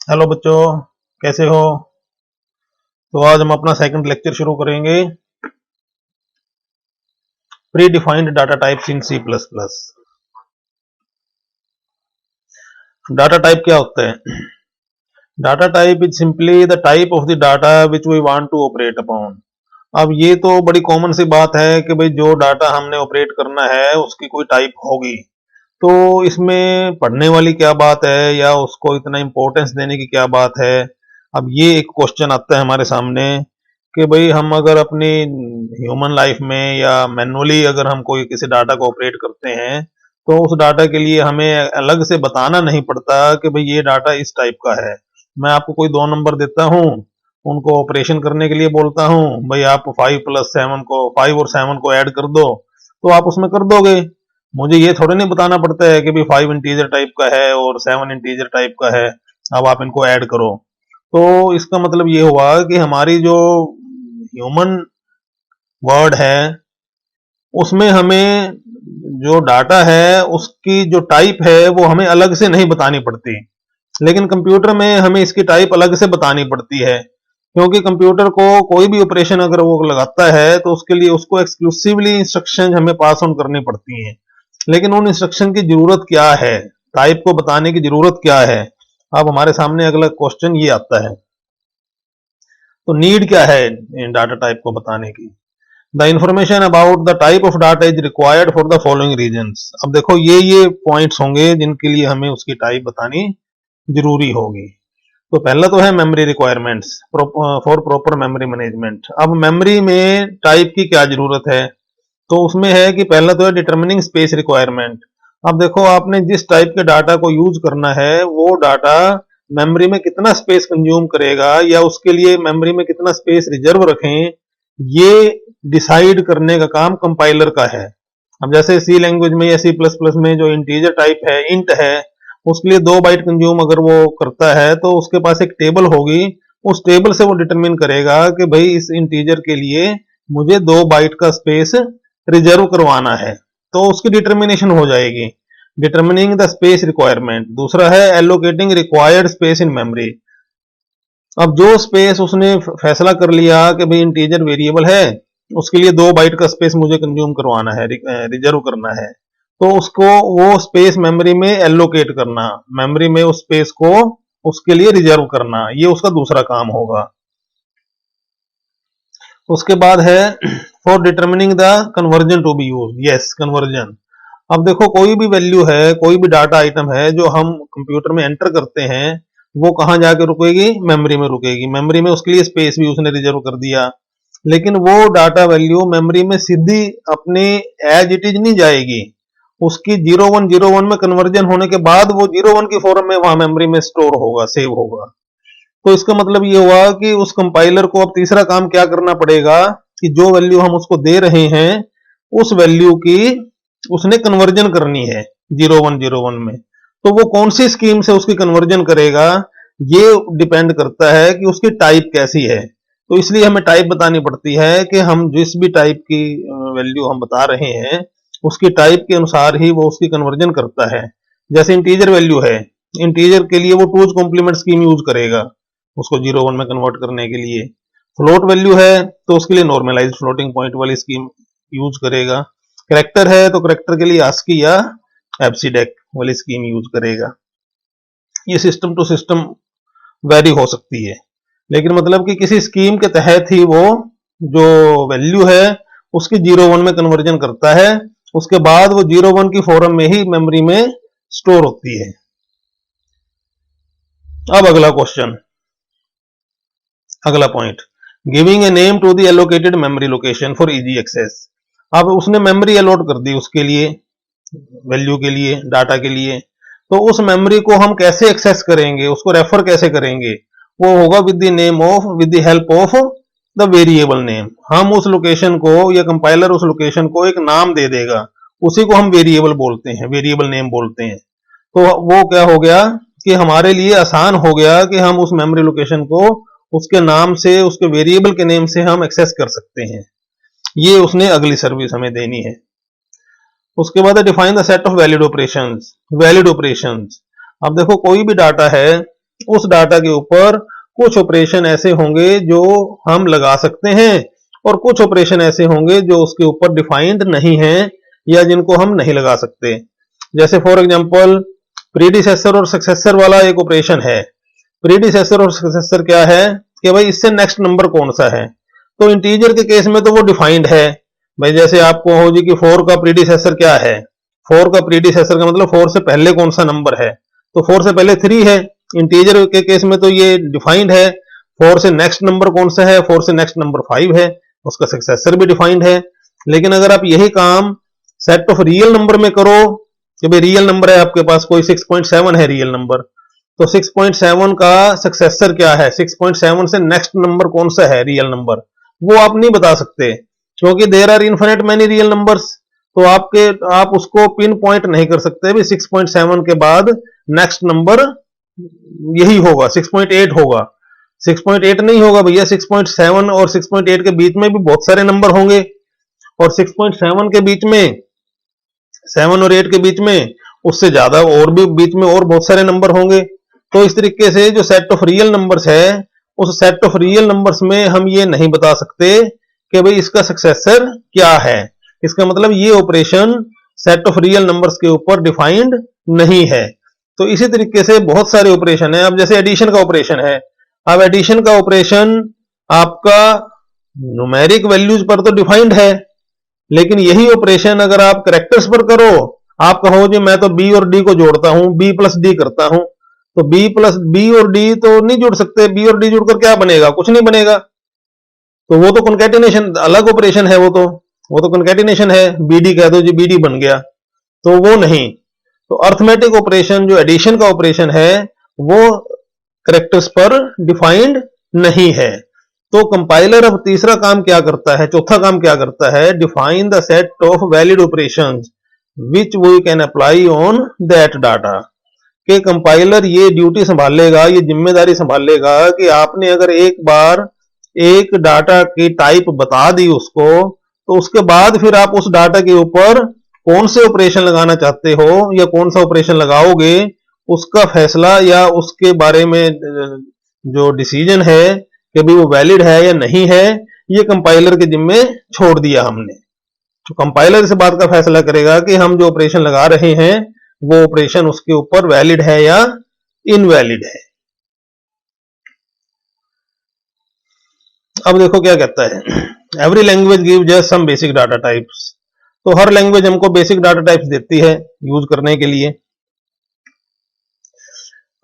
Hello बच्चों, कैसे हो? तो आज हम अपना सेकंड लेक्चर शुरू करेंगे। Predefined data types in C plus plus. Data type क्या होता है? Data type is simply the type of the data which we want to operate upon. अब ये तो बड़ी कॉमन सी बात है कि भाई जो डाटा हमने ऑपरेट करना है उसकी कोई टाइप होगी। तो इसमें पढ़ने वाली क्या बात है या उसको इतना इंपॉर्टेंस देने की क्या बात है? अब ये एक क्वेश्चन आता है हमारे सामने कि भाई हम अगर अपनी ह्यूमन लाइफ में या मैनुअली अगर हम कोई किसी डाटा को ऑपरेट करते हैं तो उस डाटा के लिए हमें अलग से बताना नहीं पड़ता कि भाई ये डाटा इस टाइप का है। मैं आपको कोई दो नंबर देता हूँ, उनको ऑपरेशन करने के लिए बोलता हूँ भाई आप 5 और 7 को ऐड कर दो, तो आप उसमें कर दोगे। मुझे ये थोड़ा नहीं बताना पड़ता है कि भाई 5 इंटीजर टाइप का है और 7 इंटीजर टाइप का है, अब आप इनको ऐड करो। तो इसका मतलब ये हुआ कि हमारी जो ह्यूमन वर्ड है उसमें हमें जो डाटा है उसकी जो टाइप है वो हमें अलग से नहीं बतानी पड़ती, लेकिन कंप्यूटर में हमें इसकी टाइप अलग से बतानी पड़ती है, क्योंकि कंप्यूटर को कोई भी ऑपरेशन अगर वो लगाता है तो उसके लिए उसको एक्सक्लूसिवली इंस्ट्रक्शन हमें पास ऑन करनी पड़ती हैं। लेकिन उन इंस्ट्रक्शन की जरूरत क्या है, टाइप को बताने की जरूरत क्या है? अब हमारे सामने अगला क्वेश्चन ये आता है, तो नीड क्या है डाटा टाइप को बताने की? The information about the type of data is required for the following reasons. अब देखो ये पॉइंट्स होंगे जिनके लिए हमें उसकी टाइप बतानी जरूरी होगी। तो पहला तो है memory requirements for proper memory management. अब मेमोरी में टाइप की क्या जरूरत है? तो उसमें है कि पहला तो है डिटरमिनिंग स्पेस रिक्वायरमेंट। अब देखो आपने जिस टाइप के डाटा को यूज करना है वो डाटा मेमोरी में कितना स्पेस कंज्यूम करेगा या उसके लिए मेमोरी में कितना स्पेस रिजर्व रखें, ये डिसाइड करने का काम कंपाइलर का है। अब जैसे सी लैंग्वेज में या सी प्लस प्लस में जो इंटीजर टाइप है, इंट है, उसके लिए 2 बाइट कंज्यूम अगर वो करता है तो उसके पास एक टेबल होगी, उस टेबल से वो डिटरमिन करेगा कि भाई इस इंटीजर के लिए मुझे 2 बाइट का स्पेस रिजर्व करवाना है, तो उसकी डिटर्मिनेशन हो जाएगी, डिटर्मिनिंग द स्पेस रिक्वायरमेंट। दूसरा है allocating required space in memory. अब जो स्पेस उसने फैसला कर लिया कि भाई इंटीजर वेरिएबल है, उसके लिए 2 बाइट का स्पेस मुझे कंज्यूम करवाना है, रिजर्व करना है, तो उसको वो स्पेस मेमोरी में एलोकेट करना, मेमोरी में उस स्पेस को उसके लिए रिजर्व करना, ये उसका दूसरा काम होगा। उसके बाद है for determining the conversion to be use. Yes, conversion. अब देखो कोई भी वैल्यू है, कोई भी डाटा आइटम है जो हम कंप्यूटर में एंटर करते हैं, वो कहां जाके रुकेगी? मेमोरी में रुकेगी। मेमोरी में उसके लिए स्पेस भी उसने रिजर्व कर दिया, लेकिन वो डाटा वैल्यू मेमोरी में सीधी अपने एज इट इज नहीं जाएगी, उसकी 0101 में कन्वर्जन होने के बाद वो 01 की फॉर्म में वहां मेमोरी में स्टोर होगा, सेव होगा। तो इसका मतलब ये हुआ कि उस कंपाइलर को अब तीसरा काम क्या करना पड़ेगा कि जो वैल्यू हम उसको दे रहे हैं उस वैल्यू की उसने कन्वर्जन करनी है 0101 में। तो वो कौन सी स्कीम से उसकी कन्वर्जन करेगा, ये डिपेंड करता है कि उसकी टाइप कैसी है। तो इसलिए हमें टाइप बतानी पड़ती है कि हम जिस भी टाइप की वैल्यू हम बता रहे हैं उसकी टाइप के अनुसार ही वो उसकी कन्वर्जन करता है। जैसे इंटीजर वैल्यू है, इंटीजर के लिए वो टूज कॉम्प्लीमेंट स्कीम यूज करेगा उसको 01 में कन्वर्ट करने के लिए। फ्लोट वैल्यू है तो उसके लिए नॉर्मलाइज्ड फ्लोटिंग पॉइंट वाली स्कीम यूज करेगा। करेक्टर है तो करेक्टर के लिए आस्की या एब्सीडेक वाली स्कीम यूज करेगा। ये सिस्टम टू सिस्टम वेरी हो सकती है, लेकिन मतलब कि किसी स्कीम के तहत ही वो जो वैल्यू है उसकी 01 में कन्वर्जन करता है, उसके बाद वो 01 की फॉर्म में ही मेमोरी में स्टोर होती है। अब अगला क्वेश्चन, अगला point, giving a name to the allocated memory location for easy access. अब उसने मेमोरी अलॉट कर दी उसके लिए, वैल्यू के लिए, डाटा के लिए, तो उस मेमोरी को हम कैसे एक्सेस करेंगे, उसको रेफर कैसे करेंगे? वो होगा with the name of, with the help of the variable name. हम उस लोकेशन को या कंपाइलर उस लोकेशन को एक नाम दे देगा, उसी को हम वेरिएबल बोलते हैं, वेरिएबल नेम बोलते हैं। तो वो क्या हो गया कि हमारे लिए आसान हो गया कि हम उस मेमोरी लोकेशन को उसके नाम से, उसके वेरिएबल के नेम से हम एक्सेस कर सकते हैं। ये उसने अगली सर्विस हमें देनी है। उसके बाद define the set of valid operations. Valid operations, अब देखो कोई भी डाटा है उस डाटा के ऊपर कुछ ऑपरेशन ऐसे होंगे जो हम लगा सकते हैं और कुछ ऑपरेशन ऐसे होंगे जो उसके ऊपर डिफाइंड नहीं है या जिनको हम नहीं लगा सकते। जैसे फॉर एग्जांपल प्रीडिसेसर और सक्सेसर वाला एक ऑपरेशन है। प्रीडिसेसर और सक्सेसर क्या है कि भाई इससे नेक्स्ट नंबर कौन सा है, तो इंटीजर के केस में तो वो डिफाइंड है। भाई जैसे आपको हो जी कि 4 का प्रीडिसेसर क्या है, 4 का प्रीडिसेसर का मतलब 4 से पहले कौन सा नंबर है, तो 4 से पहले 3 है। इंटीजर के केस में तो ये डिफाइंड है। 4 से नेक्स्ट नंबर कौन सा है, 4 से नेक्स्ट नंबर 5 है, उसका सक्सेसर भी डिफाइंड है। लेकिन अगर आप यही काम सेट ऑफ रियल नंबर में करो कि भाई रियल नंबर है आपके पास कोई 6.7 है रियल नंबर, तो 6.7 का सक्सेसर क्या है, 6.7 से नेक्स्ट नंबर कौन सा है रियल नंबर, वो आप नहीं बता सकते क्योंकि there are infinite many real numbers. तो आप उसको पिन पॉइंट नहीं कर सकते भी 6.7 के बाद नेक्स्ट नंबर यही होगा, 6.8 होगा। 6.8 नहीं होगा भैया, 6.7 और 6.8 के बीच में भी बहुत सारे नंबर होंगे और 6.7 के बीच में 7 और 8 के बीच में उससे ज्यादा और भी बीच में और बहुत सारे नंबर होंगे। तो इस तरीके से जो सेट ऑफ रियल नंबर्स है उस सेट ऑफ रियल नंबर्स में हम ये नहीं बता सकते कि भाई इसका सक्सेसर क्या है। इसका मतलब ये operation set of real numbers के ऊपर डिफाइंड नहीं है। तो इसी तरीके से बहुत सारे ऑपरेशन है। अब जैसे एडिशन का ऑपरेशन है, अब एडिशन का ऑपरेशन आपका न्यूमेरिक वैल्यूज पर तो डिफाइंड है, लेकिन यही ऑपरेशन अगर आप कैरेक्टर्स पर करो, आप कहो जी मैं तो बी और डी को जोड़ता हूं, बी प्लस डी करता हूं, तो बी और डी तो नहीं जुड़ सकते। बी और डी जुड़कर क्या बनेगा, कुछ नहीं बनेगा। तो वो तो कॉन्कैटिनेशन अलग ऑपरेशन है, वो तो कॉन्कैटिनेशन है। बीडी कह दो जी बीडी बन गया, तो वो नहीं। तो अर्थमेटिक ऑपरेशन जो एडिशन का ऑपरेशन है वो कैरेक्टर्स पर डिफाइंड नहीं है। तो कंपाइलर अब तीसरा काम क्या करता है, चौथा काम क्या करता है, define the set of valid operations which we can apply on that data. कि कंपाइलर ये ड्यूटी संभालेगा, ये जिम्मेदारी संभालेगा कि आपने अगर एक बार एक डाटा की टाइप बता दी उसको, तो उसके बाद फिर आप उस डाटा के ऊपर कौन से ऑपरेशन लगाना चाहते हो या कौन सा ऑपरेशन लगाओगे, उसका फैसला या उसके बारे में जो डिसीजन है कि भाई वो वैलिड है या नहीं है, ये कंपाइलर के जिम्मे छोड़ दिया हमने। तो कंपाइलर इस बात का फैसला करेगा कि हम जो ऑपरेशन लगा रहे हैं वो ऑपरेशन उसके ऊपर वैलिड है या इनवैलिड है। अब देखो क्या कहता है, every language give just some basic data types. तो हर लैंग्वेज हमको बेसिक डाटा टाइप्स देती है यूज करने के लिए।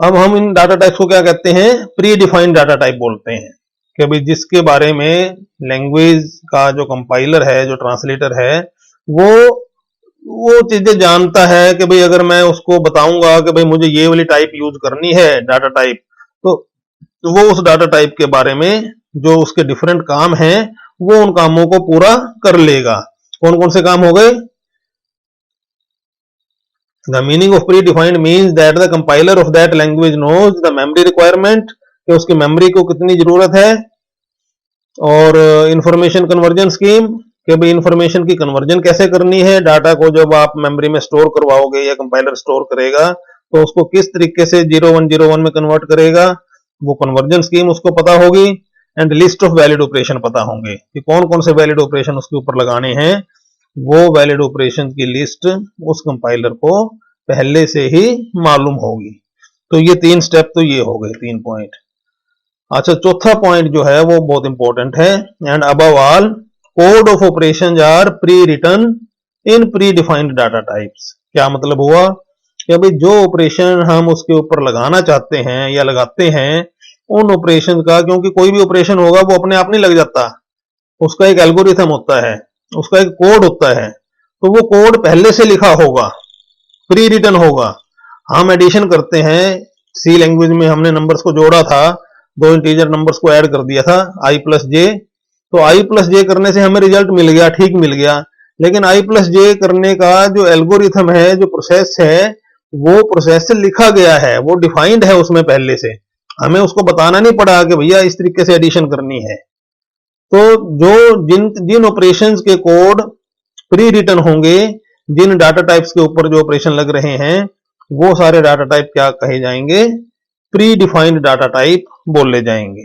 अब हम इन डाटा टाइप्स को क्या कहते हैं, प्री डिफाइंड डाटा टाइप बोलते हैं कि भाई जिसके बारे में लैंग्वेज का जो कंपाइलर है, जो ट्रांसलेटर है, वो चीजें जानता है कि भाई अगर मैं उसको बताऊंगा कि भाई मुझे ये वाली टाइप यूज करनी है डाटा टाइप, तो वो उस डाटा टाइप के बारे में जो उसके डिफरेंट काम हैं वो उन कामों को पूरा कर लेगा। कौन कौन से काम हो गए, The meaning of predefined means that the compiler of that language knows the memory requirement, कि उसकी मेमोरी को कितनी जरूरत है, और इंफॉर्मेशन कन्वर्जन स्कीम, कि भाई इंफॉर्मेशन की कन्वर्जन कैसे करनी है, डाटा को जब आप मेमोरी में स्टोर करवाओगे या कंपाइलर स्टोर करेगा तो उसको किस तरीके से 0101 में कन्वर्ट करेगा, वो कन्वर्जन स्कीम उसको पता होगी। And list of valid operation पता होंगे कि कौन कौन से वैलिड ऑपरेशन उसके ऊपर लगाने हैं, वो वैलिड ऑपरेशन की लिस्ट उस कंपाइलर को पहले से ही मालूम होगी। तो ये 3 स्टेप तो ये हो गए, 3 पॉइंट। अच्छा, चौथा पॉइंट जो है वो बहुत इंपॉर्टेंट है। And above all code of operations are pre written in predefined data types. क्या मतलब हुआ कि भाई जो ऑपरेशन हम उसके ऊपर लगाना चाहते हैं या लगाते हैं, उन ऑपरेशन का, क्योंकि कोई भी ऑपरेशन होगा वो अपने आप नहीं लग जाता, उसका एक एल्गोरिथम होता है, उसका एक कोड होता है, तो वो कोड पहले से लिखा होगा, प्री रिटन होगा। हम एडिशन करते हैं, सी लैंग्वेज में हमने नंबर्स को जोड़ा था, 2 इंटीजर नंबर्स को ऐड कर दिया था i प्लस जे, तो i प्लस जे करने से हमें रिजल्ट मिल गया, ठीक मिल गया। लेकिन i प्लस जे करने का जो एल्गोरिथम है, जो प्रोसेस है, वो प्रोसेस लिखा गया है, वो डिफाइंड है उसमें पहले से, हमें उसको बताना नहीं पड़ा कि भैया इस तरीके से एडिशन करनी है। तो जिन ऑपरेशंस के कोड प्री रिटन होंगे, जिन डाटा टाइप्स के ऊपर जो ऑपरेशन लग रहे हैं, वो सारे डाटा टाइप क्या कहे जाएंगे, प्री डिफाइंड डाटा टाइप बोले जाएंगे।